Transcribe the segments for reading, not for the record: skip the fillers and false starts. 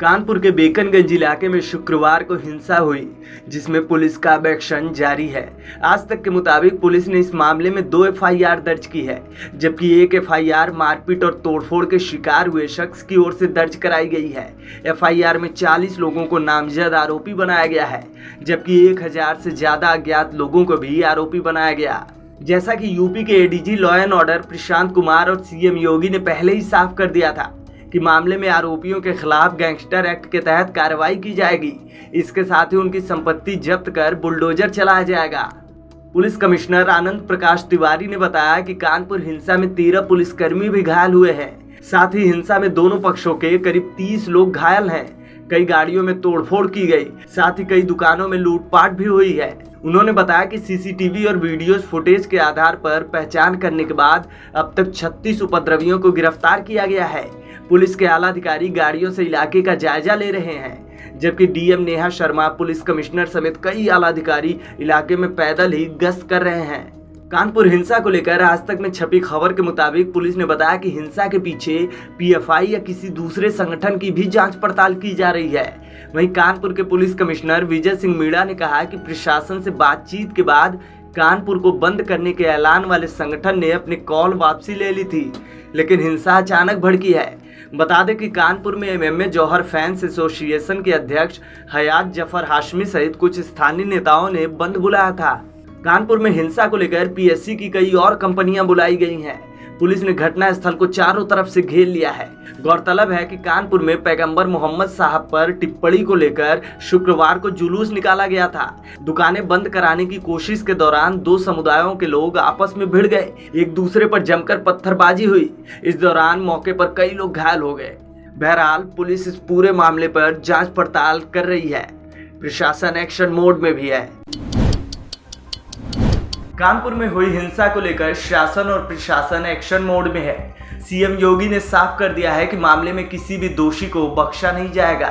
कानपुर के बेकनगंज इलाके में शुक्रवार को हिंसा हुई, जिसमें पुलिस का एक्शन जारी है। आज तक के मुताबिक पुलिस ने इस मामले में 2 एफआईआर दर्ज की है, जबकि एक एफआईआर मारपीट और तोड़फोड़ के शिकार हुए शख्स की ओर से दर्ज कराई गई है। एफआईआर में 40 लोगों को नामजद आरोपी बनाया गया है, जबकि 1000 से ज्यादा अज्ञात लोगों को भी आरोपी बनाया गया। जैसा कि यूपी के ADG law and order Prashant Kumar और सीएम योगी ने पहले ही साफ कर दिया था कि मामले में आरोपियों के खिलाफ गैंगस्टर एक्ट के तहत कार्रवाई की जाएगी। इसके साथ ही उनकी संपत्ति जब्त कर बुलडोजर चलाया जाएगा। पुलिस कमिश्नर आनंद प्रकाश तिवारी ने बताया कि कानपुर हिंसा में 13 पुलिसकर्मी भी घायल हुए हैं। साथ ही हिंसा में दोनों पक्षों के करीब 30 लोग घायल हैं। कई गाड़ियों में तोड़फोड़ की गई, साथ ही कई दुकानों में लूटपाट भी हुई है। उन्होंने बताया कि सीसीटीवी और वीडियो फुटेज के आधार पर पहचान करने के बाद अब तक 36 उपद्रवियों को गिरफ्तार किया गया है। पुलिस के आला अधिकारी गाड़ियों से इलाके का जायजा ले रहे हैं, जबकि DM Neha Sharma, police commissioner समेत कई आला अधिकारी इलाके में पैदल ही गश्त कर रहे हैं। कानपुर हिंसा को लेकर आज तक में छपी खबर के मुताबिक पुलिस ने बताया कि हिंसा के पीछे पीएफआई या किसी दूसरे संगठन की भी जांच पड़ताल की जा रही है। वहीं कानपुर के पुलिस कमिश्नर विजय सिंह मीणा ने कहा कि प्रशासन से बातचीत के बाद कानपुर को बंद करने के ऐलान वाले संगठन ने अपनी कॉल वापसी ले ली थी, लेकिन हिंसा अचानक भड़की है। बता दें कि कानपुर में एमएमए जौहर फैंस एसोसिएशन के अध्यक्ष हयात जफर हाशमी सहित कुछ स्थानीय नेताओं ने बंद बुलाया था। कानपुर में हिंसा को लेकर पीएससी की कई और कंपनियां बुलाई गई हैं। पुलिस ने घटना स्थल को चारों तरफ से घेर लिया है। गौरतलब है कि कानपुर में पैगंबर मोहम्मद साहब पर टिप्पणी को लेकर शुक्रवार को जुलूस निकाला गया था। दुकानें बंद कराने की कोशिश के दौरान 2 समुदायों के लोग आपस में भिड़ गए, एक दूसरे पर जमकर पत्थरबाजी हुई। इस दौरान मौके पर कई लोग घायल हो गए। बहरहाल पुलिस इस पूरे मामले पर जांच पड़ताल कर रही है। प्रशासन एक्शन मोड में भी है। कानपुर में हुई हिंसा को लेकर शासन और प्रशासन एक्शन मोड में है। सीएम योगी ने साफ कर दिया है कि मामले में किसी भी दोषी को बख्शा नहीं जाएगा।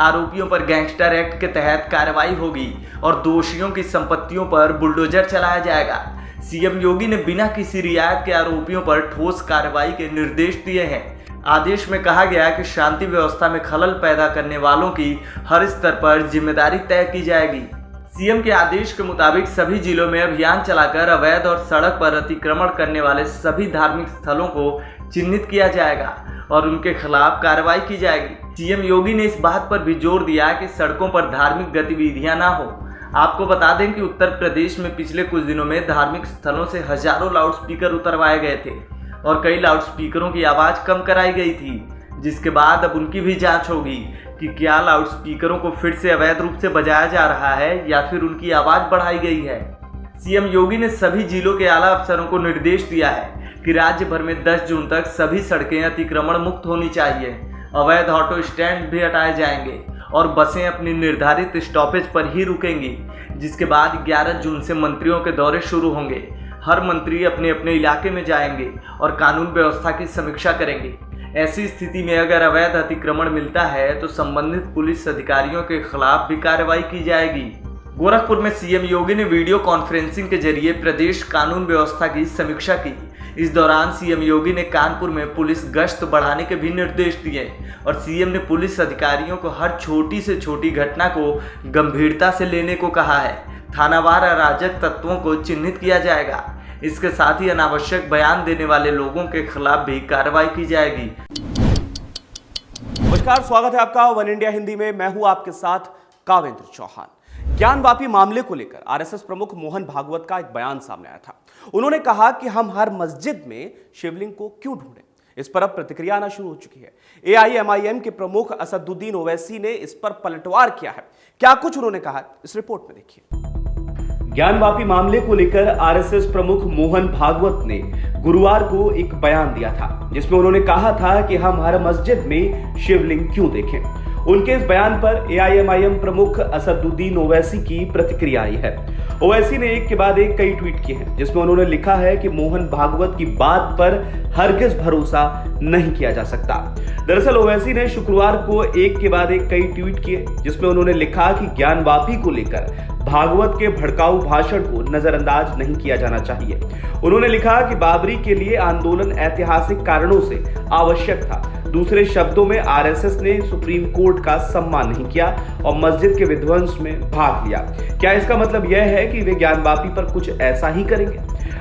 आरोपियों पर गैंगस्टर एक्ट के तहत कार्रवाई होगी और दोषियों की संपत्तियों पर बुलडोजर चलाया जाएगा। सीएम योगी ने बिना किसी रियायत के आरोपियों पर ठोस कार्रवाई के निर्देश दिए हैं। आदेश में कहा गया है कि शांति व्यवस्था में खलल पैदा करने वालों की हर स्तर पर जिम्मेदारी तय की जाएगी। सीएम के आदेश के मुताबिक सभी जिलों में अभियान चलाकर अवैध और सड़क पर अतिक्रमण करने वाले सभी धार्मिक स्थलों को चिन्हित किया जाएगा और उनके खिलाफ कार्रवाई की जाएगी। सीएम योगी ने इस बात पर भी जोर दिया कि सड़कों पर धार्मिक गतिविधियां ना हो। आपको बता दें कि उत्तर प्रदेश में पिछले कुछ दिनों में धार्मिक स्थलों से हजारों लाउडस्पीकर उतरवाए गए थे और कई लाउडस्पीकरों की आवाज कम कराई गई थी, जिसके बाद अब उनकी भी जांच होगी कि क्या लाउडस्पीकरों को फिर से अवैध रूप से बजाया जा रहा है या फिर उनकी आवाज बढ़ाई गई है। सीएम योगी ने सभी जिलों के आला अफसरों को निर्देश दिया है कि राज्य भर में 10 जून तक सभी सड़कें अतिक्रमण मुक्त होनी चाहिए। अवैध ऑटो स्टैंड भी हटाए जाएंगे और बसें अपनी निर्धारित स्टॉपेज पर ही रुकेंगी, जिसके बाद 11 जून से मंत्रियों के दौरे शुरू होंगे। हर मंत्री अपने अपने इलाके में जाएंगे और कानून व्यवस्था की समीक्षा करेंगे। ऐसी स्थिति में अगर अवैध अतिक्रमण मिलता है तो संबंधित पुलिस अधिकारियों के खिलाफ भी कार्रवाई की जाएगी। गोरखपुर में सीएम योगी ने वीडियो कॉन्फ्रेंसिंग के जरिए प्रदेश कानून व्यवस्था की समीक्षा की। इस दौरान सीएम योगी ने कानपुर में पुलिस गश्त बढ़ाने के भी निर्देश दिए और सीएम ने पुलिस अधिकारियों को हर छोटी से छोटी घटना को गंभीरता से लेने को कहा है। थानावार अराजक तत्वों को चिन्हित किया जाएगा। इसके साथ ही अनावश्यक बयान देने वाले लोगों के खिलाफ भी कार्रवाई की जाएगी। नमस्कार, स्वागत है आपका वन इंडिया हिंदी में। मैं हूं आपके साथ कावेंद्र चौहान। ज्ञानवापी मामले को लेकर आरएसएस प्रमुख मोहन भागवत का एक बयान सामने आया था। उन्होंने कहा कि हम हर मस्जिद में शिवलिंग को क्यों ढूंढें। इस पर अब प्रतिक्रिया आना शुरू हो चुकी है। एआईएमआईएम के प्रमुख असदुद्दीन ओवैसी ने इस पर पलटवार किया है। क्या कुछ उन्होंने कहा, इस रिपोर्ट में देखिए। ज्ञानवापी मामले को लेकर आरएसएस प्रमुख मोहन भागवत ने गुरुवार को एक बयान दिया था, जिसमें उन्होंने कहा था कि हम हर मस्जिद में शिवलिंग क्यों देखें। उनके इस बयान पर एआईएमआईएम प्रमुख असदुद्दीन ओवैसी की प्रतिक्रिया आई है। ओवैसी ने एक के बाद एक कई ट्वीट किए हैं, जिसमें उन्होंने लिखा है कि मोहन भागवत की बात पर हरगिज भरोसा नहीं किया जा सकता। दरअसल ओवैसी ने शुक्रवार को एक के बाद एक कई ट्वीट किए, जिसमें उन्होंने लिखा कि ज्ञानवापी को लेकर भागवत के भड़काऊ भाषण को नजरअंदाज नहीं किया जाना चाहिए। उन्होंने लिखा कि बाबरी के लिए आंदोलन ऐतिहासिक कारणों से आवश्यक था। दूसरे शब्दों में आरएसएस ने सुप्रीम कोर्ट का सम्मान नहीं किया और मस्जिद के विध्वंस में भाग लिया। क्या इसका मतलब यह है कि वे ज्ञानवापी पर कुछ ऐसा ही करेंगे?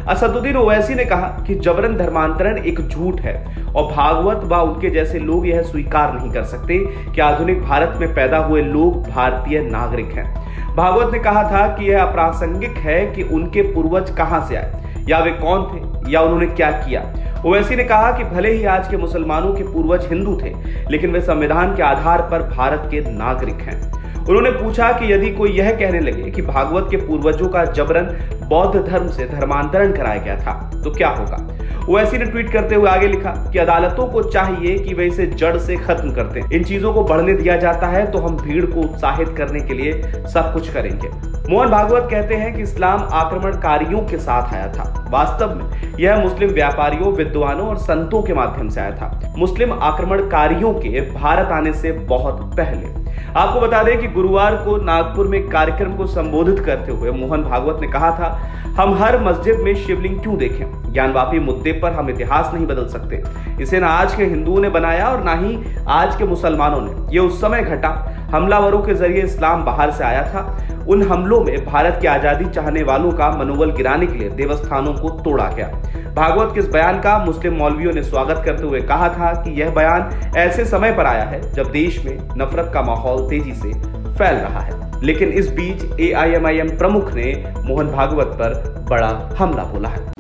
असदुद्दीन ओवैसी ने कहा कि जबरन धर्मांतरण एक झूठ है और भागवत व उनके जैसे लोग यह स्वीकार नहीं कर सकते कि आधुनिक भारत में पैदा हुए लोग भारतीय नागरिक हैं। भागवत ने कहा था कि यह अप्रासंगिक है कि उनके पूर्वज कहां से आए, या वे कौन थे, या उन्होंने क्या किया। ओवैसी ने कहा कि भले ही आज के मुसलमानों के पूर्वज हिंदू थे, लेकिन वे संविधान के आधार पर भारत के नागरिक हैं। उन्होंने पूछा कि यदि कोई यह कहने लगे कि भागवत के पूर्वजों का जबरन बौद्ध धर्म से धर्मांतरण कराया गया था तो क्या होगा। ओवैसी ने ट्वीट करते हुए आगे लिखा कि अदालतों को चाहिए कि वे इसे जड़ से खत्म कर दें। इन चीजों को बढ़ने दिया जाता है तो हम भीड़ को उत्साहित करने के लिए सब कुछ करेंगे। मोहन भागवत कहते हैं कि इस्लाम आक्रमणकारियों के साथ आया था। वास्तव में यह मुस्लिम व्यापारियों, विद्वानों और संतों के माध्यम से आया था, मुस्लिम आक्रमणकारियों के भारत आने से बहुत पहले। आपको बता दें कि गुरुवार को नागपुर में एक कार्यक्रम को संबोधित करते हुए मोहन भागवत ने कहा था, हम हर मस्जिद में शिवलिंग क्यों देखें? ज्ञानवापी मुद्दे पर हम इतिहास नहीं बदल सकते। इसे ना आज के हिंदुओं ने बनाया और ना ही आज के मुसलमानों ने। ये उस समय घटा हमलावरों के जरिए इस्लाम बाहर से आया था। उन हमलों में भारत की आजादी चाहने वालों का मनोबल गिराने के लिए देवस्थानों को तोड़ा गया। भागवत के इस बयान का मुस्लिम मौलवियों ने स्वागत करते हुए कहा था कि यह बयान ऐसे समय पर आया है जब देश में नफरत का माहौल तेजी से फैल रहा है। लेकिन इस बीच AIMIM प्रमुख ने मोहन भागवत पर बड़ा हमला बोला है।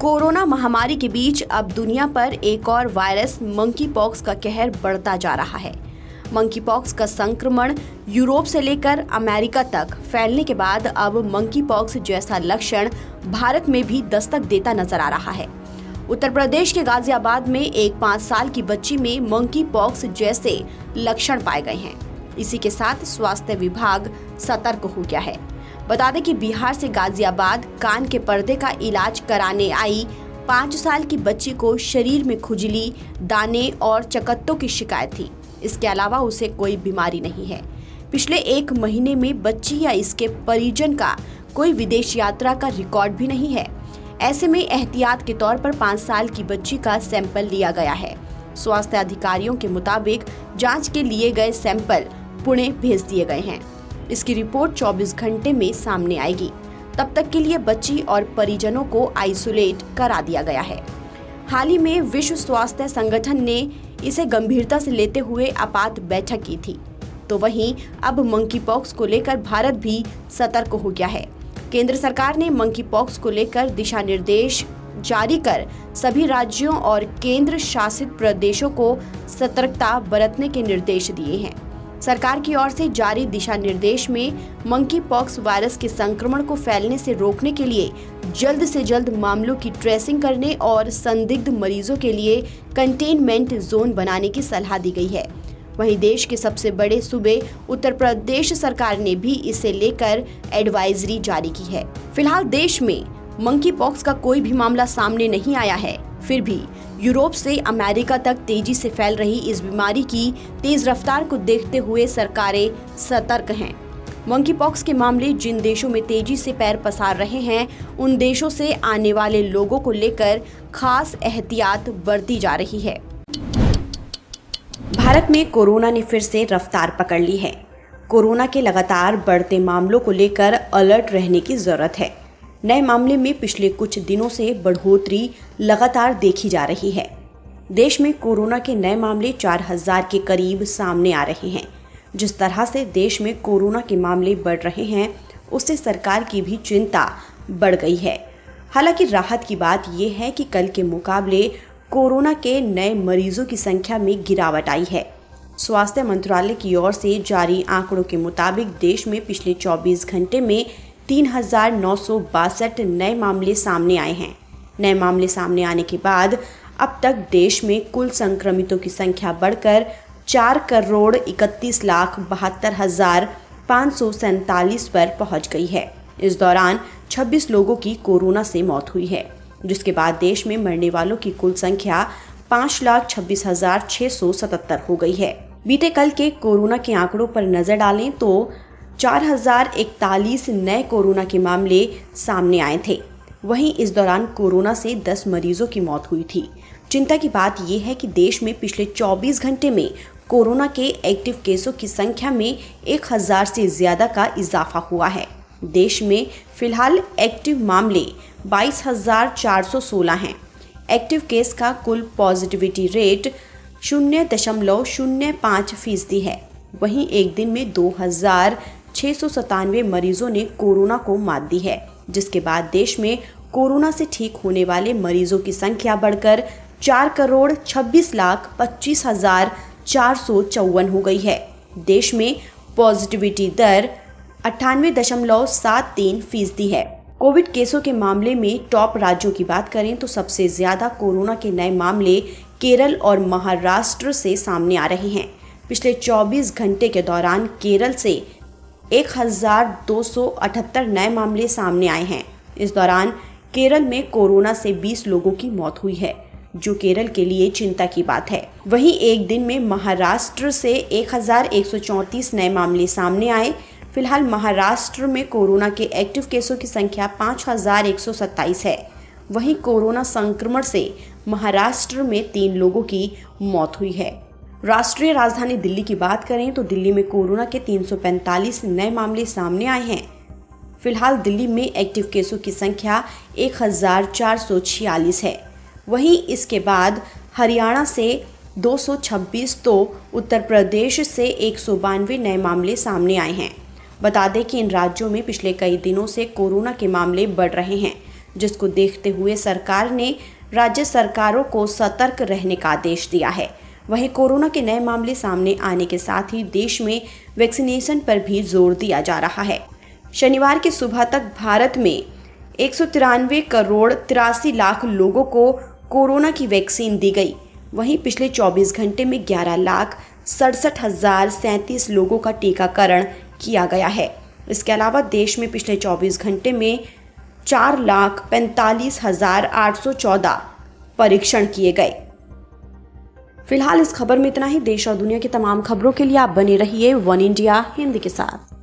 कोरोना महामारी के बीच अब दुनिया पर एक और वायरस मंकी पॉक्स का कहर बढ़ता जा रहा है। मंकी पॉक्स का संक्रमण यूरोप से लेकर अमेरिका तक फैलने के बाद अब मंकी पॉक्स जैसा लक्षण भारत में भी दस्तक देता नजर आ रहा है। उत्तर प्रदेश के गाजियाबाद में एक 5 साल की बच्ची में मंकी पॉक्स जैसे लक्षण पाए गए हैं। इसी के साथ स्वास्थ्य विभाग सतर्क हो गया है। बता दें कि बिहार से गाजियाबाद कान के पर्दे का इलाज कराने आई 5 साल की बच्ची को शरीर में खुजली, दाने और चकत्तों की शिकायत थी। इसके अलावा उसे कोई बीमारी नहीं है। पिछले 1 महीने में बच्ची या इसके परिजन का कोई विदेश यात्रा का रिकॉर्ड भी नहीं है। ऐसे में एहतियात के तौर पर 5 साल की बच्ची का सैंपल लिया गया है। स्वास्थ्य अधिकारियों के मुताबिक जांच के लिए गए सैंपल पुणे भेज दिए गए हैं। इसकी रिपोर्ट 24 घंटे में सामने आएगी। तब तक के लिए बच्ची और परिजनों को आइसोलेट करा दिया गया है। हाल ही में विश्व स्वास्थ्य संगठन ने इसे गंभीरता से लेते हुए आपात बैठक की थी। तो वहीं अब मंकी पॉक्स को लेकर भारत भी सतर्क हो गया है। केंद्र सरकार ने मंकी पॉक्स को लेकर दिशा निर्देश जारी कर सभी राज्यों और केंद्र शासित प्रदेशों को सतर्कता बरतने के निर्देश दिए हैं। सरकार की ओर से जारी दिशा निर्देश में मंकी पॉक्स वायरस के संक्रमण को फैलने से रोकने के लिए जल्द से जल्द मामलों की ट्रेसिंग करने और संदिग्ध मरीजों के लिए कंटेनमेंट जोन बनाने की सलाह दी गई है। वहीं देश के सबसे बड़े सूबे उत्तर प्रदेश सरकार ने भी इसे लेकर एडवाइजरी जारी की है। फिलहाल देश में मंकी पॉक्स का कोई भी मामला सामने नहीं आया है, फिर भी यूरोप से अमेरिका तक तेजी से फैल रही इस बीमारी की तेज रफ्तार को देखते हुए सरकारें सतर्क हैं। मंकी पॉक्स के मामले जिन देशों में तेजी से पैर पसार रहे हैं, उन देशों से आने वाले लोगों को लेकर खास एहतियात बरती जा रही है। भारत में कोरोना ने फिर से रफ्तार पकड़ ली है। कोरोना के लगातार बढ़ते मामलों को लेकर अलर्ट रहने की जरूरत है। नए मामले में पिछले कुछ दिनों से बढ़ोतरी लगातार देखी जा रही है। देश में कोरोना के नए मामले 4000 के करीब सामने आ रहे हैं। जिस तरह से देश में कोरोना के मामले बढ़ रहे हैं, उससे सरकार की भी चिंता बढ़ गई है। हालांकि राहत की बात यह है कि कल के मुकाबले कोरोना के नए मरीजों की संख्या में गिरावट आई है। स्वास्थ्य मंत्रालय की ओर से जारी आंकड़ों के मुताबिक देश में पिछले 24 घंटे में 3962 नए मामले सामने आए हैं। नए मामले सामने आने के बाद अब तक देश में कुल संक्रमितों की संख्या बढ़कर 4,31,72,547 पर पहुंच गई है। इस दौरान 26 लोगों की कोरोना से मौत हुई है, जिसके बाद देश में मरने वालों की कुल संख्या 5,26,677 हो गई है। बीते कल के कोरोना के आंकड़ों पर नजर डालें तो 4,041 नए कोरोना के मामले सामने आए थे। वहीं इस दौरान कोरोना से 10 मरीजों की मौत हुई थी। चिंता की बात यह है कि देश में पिछले 24 घंटे में कोरोना के एक्टिव केसों की संख्या में 1000 से ज्यादा का इजाफा हुआ है। देश में फिलहाल एक्टिव मामले 22,416 हैं। एक्टिव केस का कुल पॉजिटिविटी रेट 0.05% है। वहीं एक दिन में 2,697 मरीजों ने कोरोना को मात दी है, जिसके बाद देश में कोरोना से ठीक होने वाले मरीजों की संख्या बढ़कर 4,26,25,454 हो गई है। देश में पॉजिटिविटी दर 98.73% है। कोविड केसों के मामले में टॉप राज्यों की बात करें तो सबसे ज्यादा कोरोना के नए मामले केरल और महाराष्ट्र से सामने आ रहे हैं। पिछले 24 घंटे के दौरान केरल से 1,278 नए मामले सामने आए हैं। इस दौरान केरल में कोरोना से 20 लोगों की मौत हुई है, जो केरल के लिए चिंता की बात है। वहीं एक दिन में महाराष्ट्र से 1,134 नए मामले सामने आए। फिलहाल महाराष्ट्र में कोरोना के एक्टिव केसों की संख्या 5,127 है। वहीं कोरोना संक्रमण से महाराष्ट्र में 3 लोगों की मौत हुई है। राष्ट्रीय राजधानी दिल्ली की बात करें तो दिल्ली में कोरोना के 345 नए मामले सामने आए हैं। फिलहाल दिल्ली में एक्टिव केसों की संख्या 1,446 है। वहीं इसके बाद हरियाणा से 226 तो उत्तर प्रदेश से 192 नए मामले सामने आए हैं। बता दें कि इन राज्यों में पिछले कई दिनों से कोरोना के मामले बढ़ रहे हैं, जिसको देखते हुए सरकार ने राज्य सरकारों को सतर्क रहने का आदेश दिया है। वहीं कोरोना के नए मामले सामने आने के साथ ही देश में वैक्सीनेशन पर भी जोर दिया जा रहा है। शनिवार की सुबह तक भारत में 193 करोड़ 83 लाख लोगों को कोरोना की वैक्सीन दी गई। वहीं पिछले 24 घंटे में 11,67,037 लोगों का टीकाकरण किया गया है। इसके अलावा देश में पिछले 24 घंटे में 4,45,814 परीक्षण किए गए। फिलहाल इस खबर में इतना ही। देश और दुनिया की तमाम खबरों के लिए आप बने रहिए वन इंडिया हिंदी के साथ।